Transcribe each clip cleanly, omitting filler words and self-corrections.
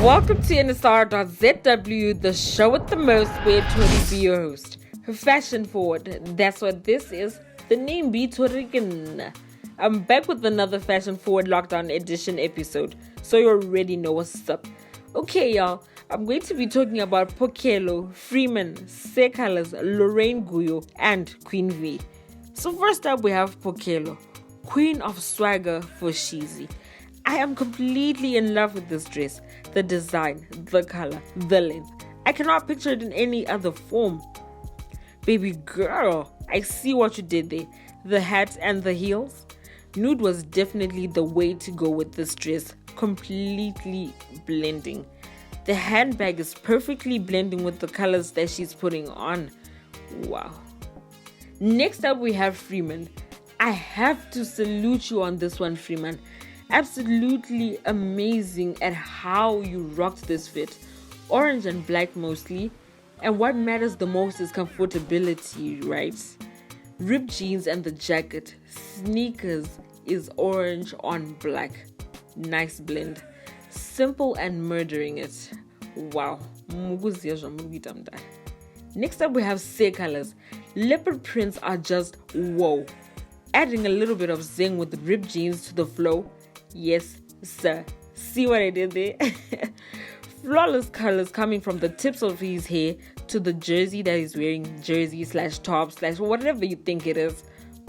Welcome to NSR.ZW, the show with the most, where Tori be your host. Fashion forward, that's what this is. The name be Torikenna. I'm back with another fashion forward lockdown edition episode, so you already know what's up. Okay, y'all, I'm going to be talking about Pokello, Freeman, Seh Calaz, Lorraine Guyo, and Queen Vee. So first up, we have Pokello, queen of swagger for Sheezy. I am completely in love with this dress. The design, the color, the length. I cannot picture it in any other form. Baby girl, I see what you did there. The hat and the heels. Nude was definitely the way to go with this dress. Completely blending. The handbag is perfectly blending with the colors that she's putting on. Wow. Next up, we have Freeman. I have to salute you on this one, Freeman. Absolutely amazing at how you rocked this fit. Orange and black mostly. And what matters the most is comfortability, right? Ripped jeans and the jacket. Sneakers is orange on black. Nice blend. Simple and murdering it. Wow. Next up, we have Seh Calaz. Leopard prints are just whoa. Adding a little bit of zing with the ripped jeans to the flow. Yes, sir. See what I did there? Flawless colors coming from the tips of his hair to the jersey that he's wearing, jersey/top/whatever you think it is,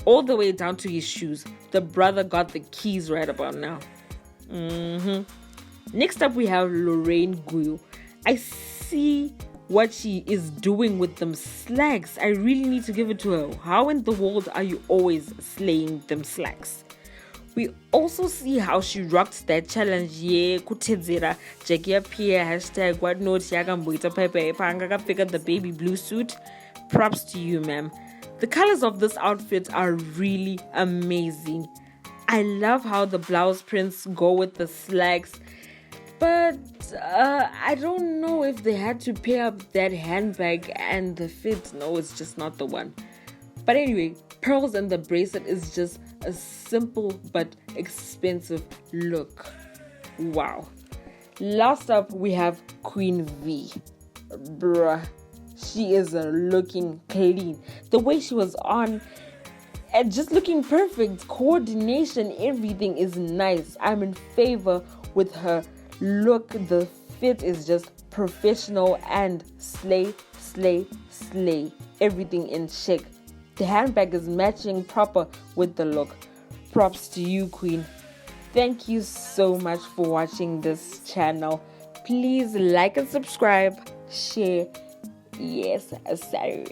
all the way down to his shoes. The brother got the keys right about now. Next up, we have Lorraine Guyo. I see what she is doing with them slacks. I really need to give it to her. How in the world are you always slaying them slacks? We also see how she rocked that challenge. Yeah, kutedzera Jackie Pierre hashtag what notes yagambuita pepe panga figure the baby blue suit. Props to you, ma'am. The colors of this outfit are really amazing. I love how the blouse prints go with the slacks, but I don't know if they had to pair up that handbag and the fit. No, it's just not the one. But anyway, pearls and the bracelet is just a simple but expensive look. Wow. Last up, we have Queen Vee. Bruh, she is looking clean. The way she was on, and just looking perfect. Coordination, everything is nice. I'm in favor with her look. The fit is just professional and slay. Everything in check. The handbag is matching proper with the look. Props to you, Queen. Thank you so much for watching this channel. Please like and subscribe. Share. Yes, sir.